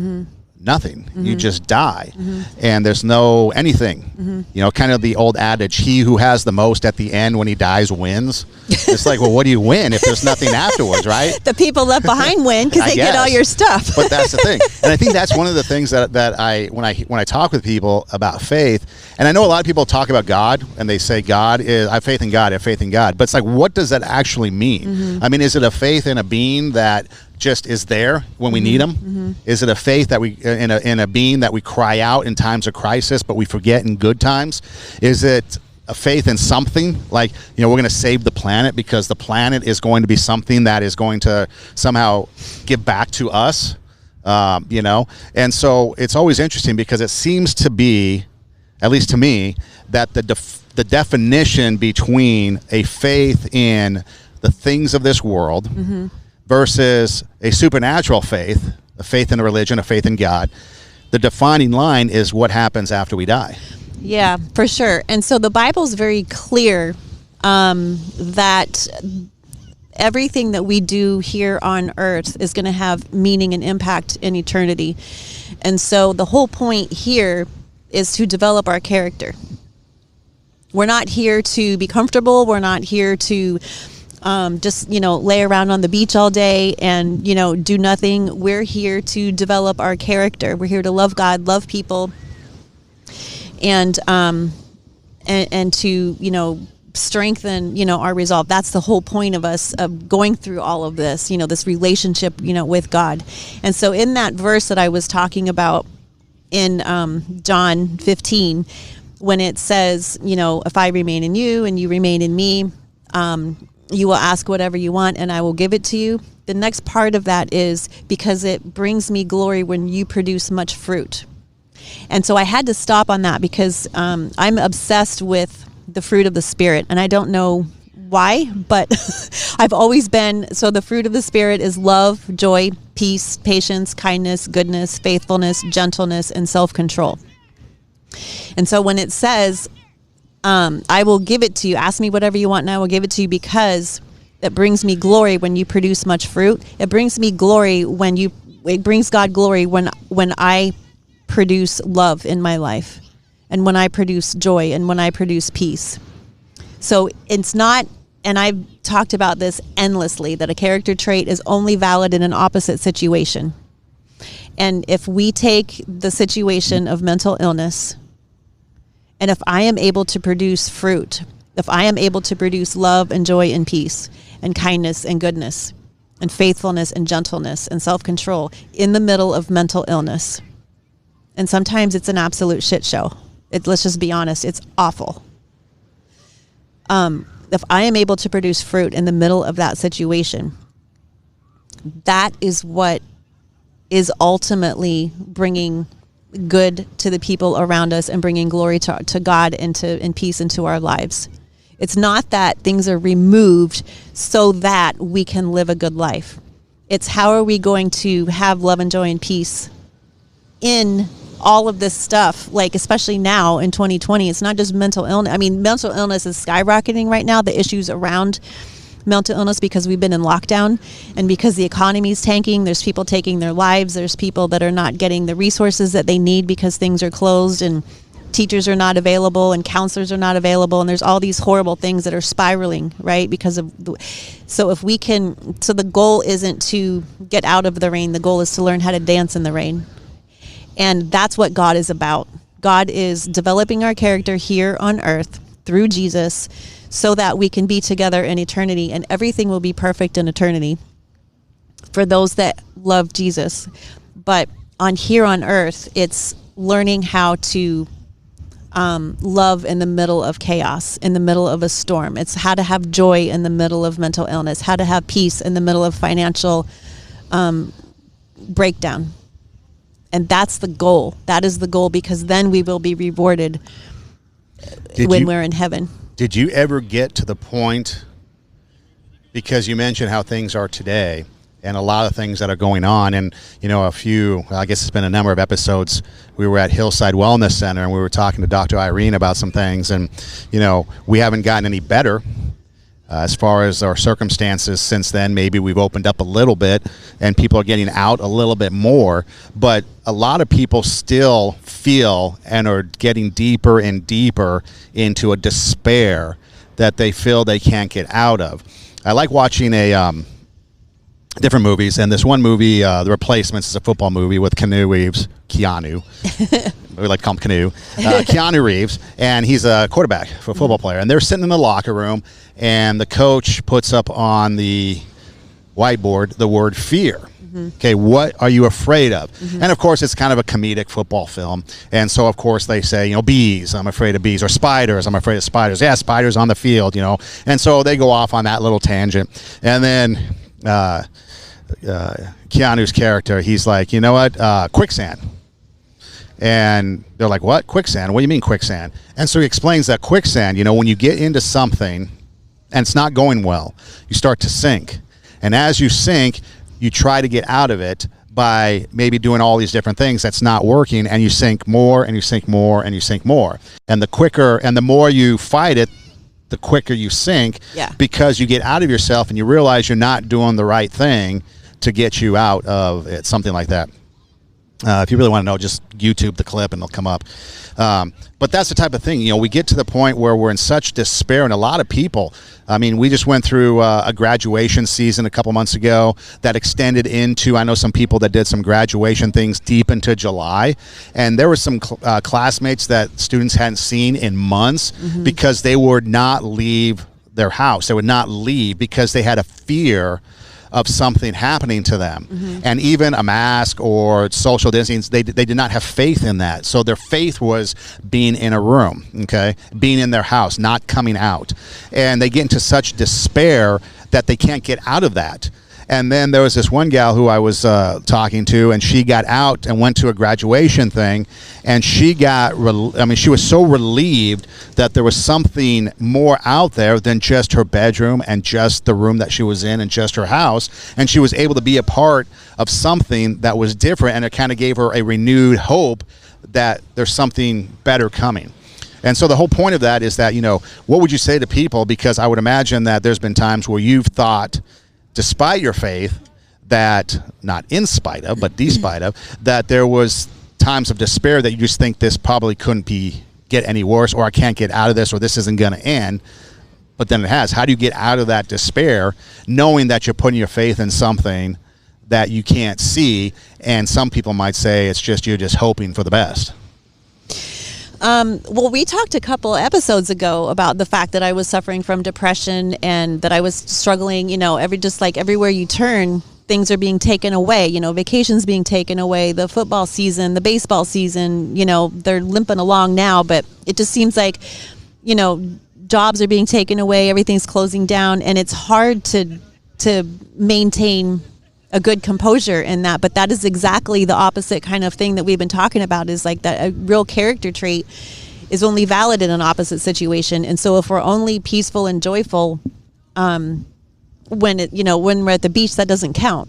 A: nothing. You just die. And there's no anything. Kind of the old adage, he who has the most at the end when he dies wins. It's like, well, what do you win if there's nothing afterwards, right?
B: The people left behind win because they get all your stuff.
A: But that's the thing. And I think that's one of the things that I when I talk with people about faith, and I know a lot of people talk about God and they say I have faith in God, I have faith in God. But it's like, what does that actually mean? I mean, is it a faith in a being that just is there when we need him? Is it a faith that we in a being that we cry out in times of crisis but we forget in good times? Is it a faith in something like we're going to save the planet because the planet is going to be something that is going to somehow give back to us? And so it's always interesting because it seems to be, at least to me, that the definition between a faith in the things of this world versus a supernatural faith, a faith in a religion, a faith in God, the defining line is what happens after we die.
B: Yeah, for sure. And so the Bible's very clear that everything that we do here on earth is going to have meaning and impact in eternity. And so the whole point here is to develop our character. We're not here to be comfortable. We're not here to just, lay around on the beach all day and, do nothing. We're here to develop our character. We're here to love God, love people, and to, strengthen, our resolve. That's the whole point of us going through all of this, this relationship, with God. And so in that verse that I was talking about in John 15, when it says, if I remain in you and you remain in me, you will ask whatever you want and I will give it to you. The next part of that is because it brings me glory when you produce much fruit. And so I had to stop on that because I'm obsessed with the fruit of the Spirit, and I don't know why, but I've always been, so the fruit of the Spirit is love, joy, peace, patience, kindness, goodness, faithfulness, gentleness, and self-control. And so when it says, I will give it to you, ask me whatever you want and I will give it to you, because it brings me glory when you produce much fruit. It brings me glory it brings God glory when I produce love in my life, and when I produce joy, and when I produce peace. So it's not, and I've talked about this endlessly, that a character trait is only valid in an opposite situation. And if we take the situation of mental illness, and if I am able to produce fruit, if I am able to produce love and joy and peace and kindness and goodness and faithfulness and gentleness and self-control in the middle of mental illness, and sometimes it's an absolute shit show. Let's just be honest, it's awful. If I am able to produce fruit in the middle of that situation, that is what is ultimately bringing good to the people around us and bringing glory to God and peace into our lives. It's not that things are removed so that we can live a good life. It's how are we going to have love and joy and peace in all of this stuff, like especially now in 2020. It's not just mental illness. I mean, mental illness is skyrocketing right now, the issues around mental illness, because we've been in lockdown and because the economy is tanking. There's people taking their lives. There's people that are not getting the resources that they need because things are closed and teachers are not available and counselors are not available. And there's all these horrible things that are spiraling, right? Because of so if we can, so the goal isn't to get out of the rain. The goal is to learn how to dance in the rain. And that's what God is about. God is developing our character here on earth through Jesus so that we can be together in eternity, and everything will be perfect in eternity for those that love Jesus. But here on earth, it's learning how to love in the middle of chaos, in the middle of a storm. It's how to have joy in the middle of mental illness, how to have peace in the middle of financial breakdown. And that's the goal. That is the goal, because then we will be rewarded when we're in heaven.
A: Did you ever get to the point, because you mentioned how things are today and a lot of things that are going on, and I guess it's been a number of episodes, we were at Hillside Wellness Center and we were talking to Dr. Irene about some things, and we haven't gotten any better as far as our circumstances since then. Maybe we've opened up a little bit and people are getting out a little bit more, but a lot of people still feel and are getting deeper and deeper into a despair that they feel they can't get out of. I like watching different movies, and this one movie, The Replacements, is a football movie with Keanu Reeves. We like to call him Canoe. Keanu Reeves, and he's a quarterback for a football player. And they're sitting in the locker room, and the coach puts up on the whiteboard the word fear. Okay, what are you afraid of? And of course, it's kind of a comedic football film. And so, of course, they say, bees, I'm afraid of bees, or spiders, I'm afraid of spiders. Yeah, spiders on the field, And so they go off on that little tangent. And then Keanu's character, he's like, you know what, quicksand. And they're like, what? Quicksand? What do you mean quicksand? And so he explains that quicksand, when you get into something and it's not going well, you start to sink. And as you sink, you try to get out of it by maybe doing all these different things that's not working, and you sink more and you sink more and you sink more. And the quicker and the more you fight it, the quicker you sink, because you get out of yourself and you realize you're not doing the right thing to get you out of it, something like that. If you really want to know, just YouTube the clip and it'll come up. But that's the type of thing, we get to the point where we're in such despair, and a lot of people, we just went through a graduation season a couple months ago that extended into, I know some people that did some graduation things deep into July, and there were some classmates that students hadn't seen in months because they would not leave their house. They would not leave because they had a fear of something happening to them. And even a mask or social distancing, they did not have faith in that. So their faith was being in a room, being in their house, not coming out. And they get into such despair that they can't get out of that. And then there was this one gal who I was talking to, and she got out and went to a graduation thing, and she got, she was so relieved that there was something more out there than just her bedroom and just the room that she was in and just her house. And she was able to be a part of something that was different, and it kind of gave her a renewed hope that there's something better coming. And so the whole point of that is that, what would you say to people? Because I would imagine that there's been times where you've thought, despite your faith, that, not in spite of, but despite of, that there was times of despair that you just think this probably couldn't get any worse, or I can't get out of this, or this isn't going to end. But then it has. How do you get out of that despair, knowing that you're putting your faith in something that you can't see? And some people might say it's just you're just hoping for the best.
B: Well, we talked a couple episodes ago about the fact that I was suffering from depression and that I was struggling, everywhere you turn, things are being taken away, vacations being taken away, the football season, the baseball season, they're limping along now, but it just seems like, jobs are being taken away, everything's closing down, and it's hard to maintain a good composure in that. But that is exactly the opposite kind of thing that we've been talking about, is like that a real character trait is only valid in an opposite situation. And so if we're only peaceful and joyful when we're at the beach, that doesn't count.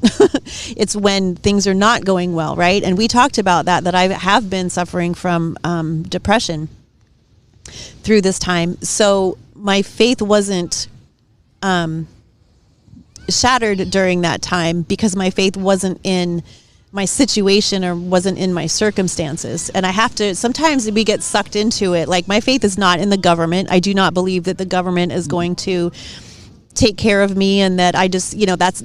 B: It's when things are not going well, right? And we talked about that I have been suffering from depression through this time. So my faith wasn't shattered during that time because my faith wasn't in my situation or wasn't in my circumstances. And sometimes we get sucked into it. Like, my faith is not in the government. I do not believe that the government is going to take care of me, and that I just,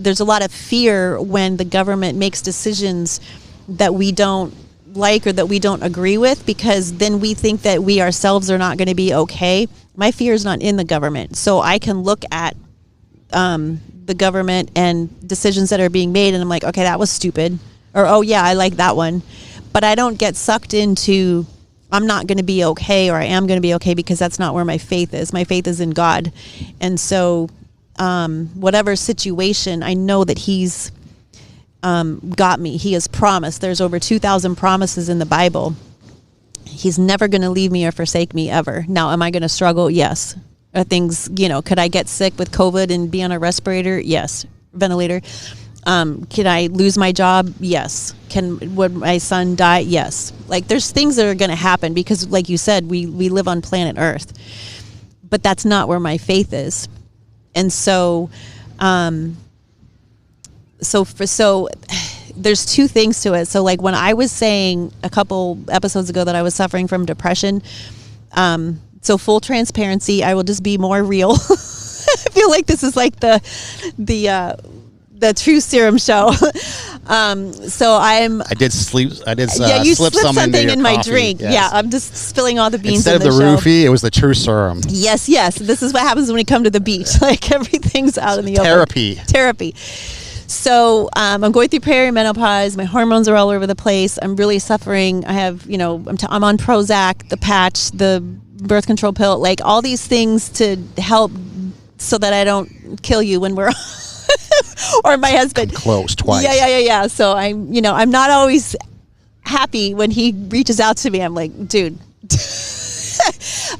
B: there's a lot of fear when the government makes decisions that we don't like or that we don't agree with, because then we think that we ourselves are not going to be okay. My fear is not in the government. So I can look at the government and decisions that are being made, and I'm like, okay, that was stupid, or oh yeah, I like that one. But I don't get sucked into I'm not going to be okay, or I am going to be okay, because that's not where my faith is. My faith is in God. And so whatever situation, I know that He's got me. He has promised. There's over 2,000 promises in the Bible. He's never going to leave me or forsake me ever. Now, am I going to struggle? Yes. Are things, could I get sick with COVID and be on a respirator? Yes. Ventilator. Can I lose my job? Yes. Would my son die? Yes. Like, there's things that are going to happen because, like you said, we live on planet Earth, but that's not where my faith is. And so, there's two things to it. So, like, when I was saying a couple episodes ago that I was suffering from depression, so full transparency, I will just be more real. I feel like this is like the True Serum show. So I did slip you slipped something in my
A: coffee.
B: drink.
A: Yes.
B: Yeah, I'm just spilling all the beans.
A: Instead
B: in
A: of the roofie, it was the True Serum.
B: Yes. This is what happens when we come to the beach. Like, everything's out in the open. Therapy. So I'm going through perimenopause. My hormones are all over the place. I'm really suffering. I have, I'm on Prozac, the patch, the birth control pill, like all these things to help so that I don't kill you when we're or my husband.
A: Come close twice.
B: Yeah. So I'm not always happy when he reaches out to me. I'm like, dude.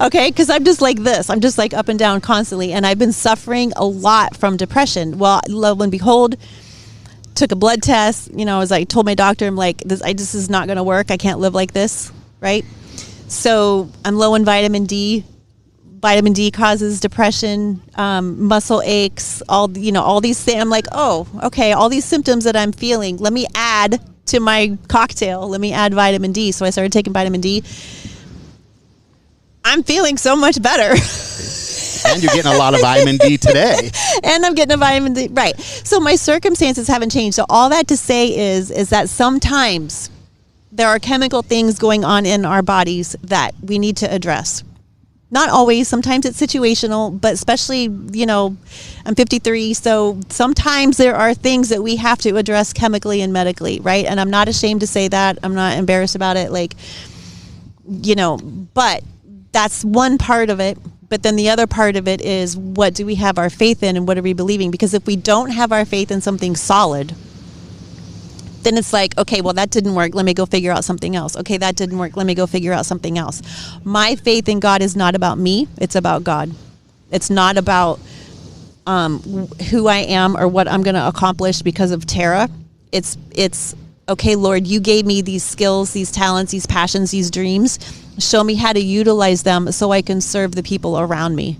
B: Okay, because I'm just like this. I'm just like up and down constantly, and I've been suffering a lot from depression. Well, lo and behold, took a blood test. I was like, told my doctor, I'm like, this is not going to work. I can't live like this, right? So I'm low in vitamin D. Vitamin D causes depression, muscle aches, all these things. I'm like, oh, okay, all these symptoms that I'm feeling, let me add to my cocktail. Let me add vitamin D. So I started taking vitamin D. I'm feeling so much better.
A: And you're getting a lot of vitamin D today.
B: And I'm getting a vitamin D. Right. So my circumstances haven't changed. So all that to say is that sometimes there are chemical things going on in our bodies that we need to address. Not always. Sometimes it's situational, but especially, I'm 53. So sometimes there are things that we have to address chemically and medically, right? And I'm not ashamed to say that. I'm not embarrassed about it. Like, but that's one part of it. But then the other part of it is, what do we have our faith in and what are we believing? Because if we don't have our faith in something solid, then it's like, okay, well, that didn't work. Let me go figure out something else. Okay, that didn't work. Let me go figure out something else. My faith in God is not about me. It's about God. It's not about who I am or what I'm going to accomplish because of Tara. It's okay, Lord, you gave me these skills, these talents, these passions, these dreams. Show me how to utilize them so I can serve the people around me.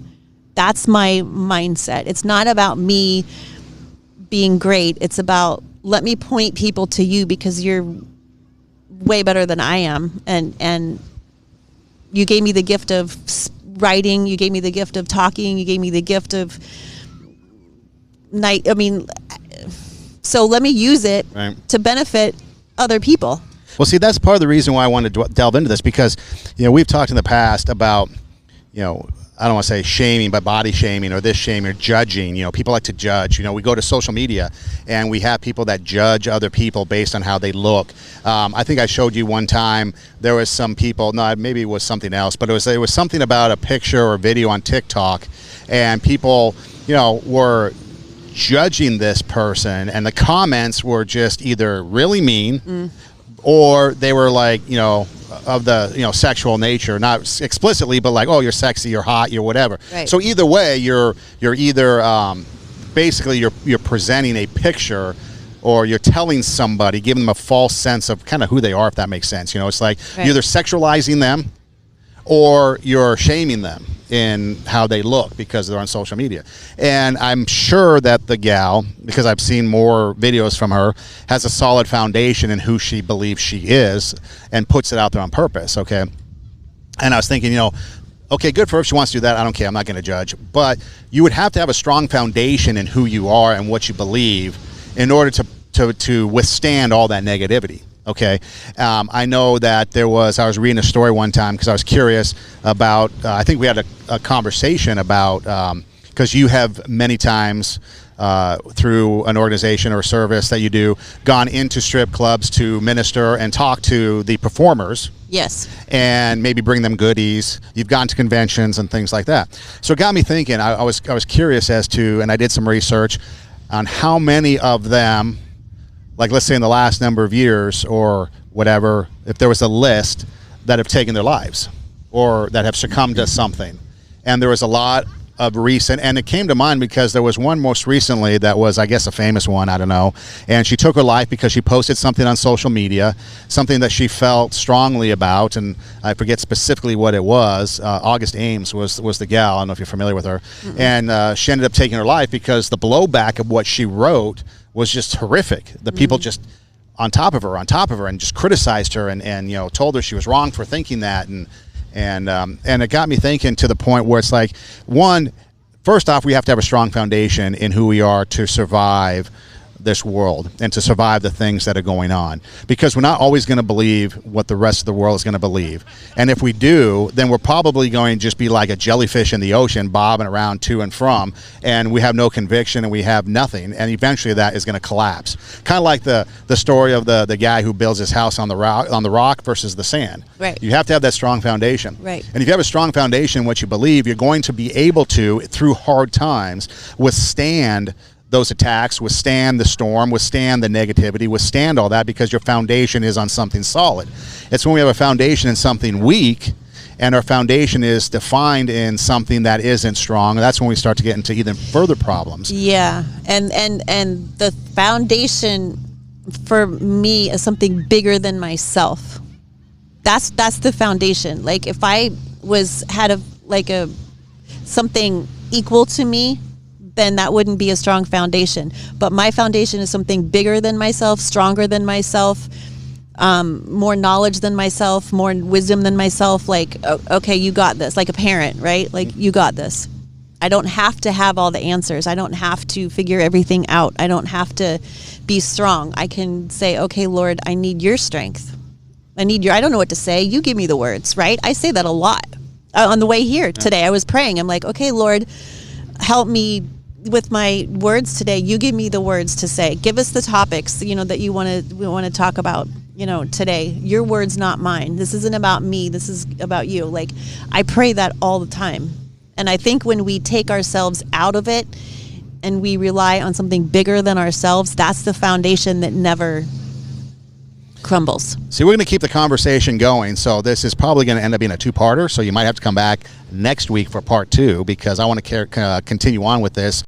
B: That's my mindset. It's not about me being great. It's about, let me point people to you because you're way better than I am. And you gave me the gift of writing. You gave me the gift of talking. You gave me the gift of so let me use it to benefit other people.
A: Well, see, that's part of the reason why I wanted to delve into this, because, we've talked in the past about, I don't want to say shaming, but body shaming or this shaming or judging. People like to judge. We go to social media and we have people that judge other people based on how they look. I think I showed you one time there was some people, no, maybe it was something else, but it was something about a picture or video on TikTok, and people, were judging this person, and the comments were just either really mean or they were like, of the, sexual nature, not explicitly, but like, oh, you're sexy, you're hot, you're whatever.
B: Right.
A: So either way, you're either basically you're presenting a picture, or you're telling somebody, giving them a false sense of kind of who they are, if that makes sense. It's like you're either sexualizing them or you're shaming them in how they look because they're on social media. And I'm sure that the gal, because I've seen more videos from her, has a solid foundation in who she believes she is and puts it out there on purpose, okay? And I was thinking, okay, good for her if she wants to do that. I don't care. I'm not going to judge. But you would have to have a strong foundation in who you are and what you believe in order to withstand all that negativity. Okay. I know that I was reading a story one time because I was curious about, I think we had a conversation about, because you have many times through an organization or service that you do gone into strip clubs to minister and talk to the performers.
B: Yes.
A: And maybe bring them goodies. You've gone to conventions and things like that. So it got me thinking. I was curious as to, and I did some research on how many of them, like let's say in the last number of years or whatever, if there was a list that have taken their lives or that have succumbed to something. And there was a lot of recent, and it came to mind because there was one most recently that was, I guess, a famous one, I don't know, and she took her life because she posted something on social media, something that she felt strongly about, and I forget specifically what it was. August Ames was the gal. I don't know if you're familiar with her. Mm-hmm. And she ended up taking her life because the blowback of what she wrote was just horrific. The people just on top of her, and just criticized her and told her she was wrong for thinking that, and it got me thinking to the point where it's like, first off, we have to have a strong foundation in who we are to survive this world and to survive the things that are going on, because we're not always going to believe what the rest of the world is going to believe. And if we do, then we're probably going to just be like a jellyfish in the ocean, bobbing around to and from, and we have no conviction and we have nothing, and eventually that is going to collapse. Kind of like the story of the guy who builds his house on the rock versus the sand.
B: Right.
A: You have to have that strong foundation.
B: Right.
A: And if you have a strong foundation in what you believe, you're going to be able to, through hard times, withstand those attacks, withstand the storm, withstand the negativity, withstand all that, because your foundation is on something solid. It's when we have a foundation in something weak and our foundation is defined in something that isn't strong, that's when we start to get into even further problems.
B: Yeah. And the foundation for me is something bigger than myself. That's the foundation. Like if I had something equal to me, then that wouldn't be a strong foundation. But my foundation is something bigger than myself, stronger than myself, more knowledge than myself, more wisdom than myself. Like, okay, you got this. Like a parent, right? Like, you got this. I don't have to have all the answers. I don't have to figure everything out. I don't have to be strong. I can say, okay, Lord, I need your strength. I don't know what to say. You give me the words, right? I say that a lot. On the way here today, I was praying. I'm like, okay, Lord, help me with my words today. You give me the words to say. Give us the topics, that we want to talk about, today. Your words, not mine. This isn't about me. This is about you. Like, I pray that all the time. And I think when we take ourselves out of it and we rely on something bigger than ourselves, that's the foundation that never crumbles.
A: See, we're going to keep the conversation going, so this is probably going to end up being a two-parter, so you might have to come back next week for part 2, because I want to continue on with this.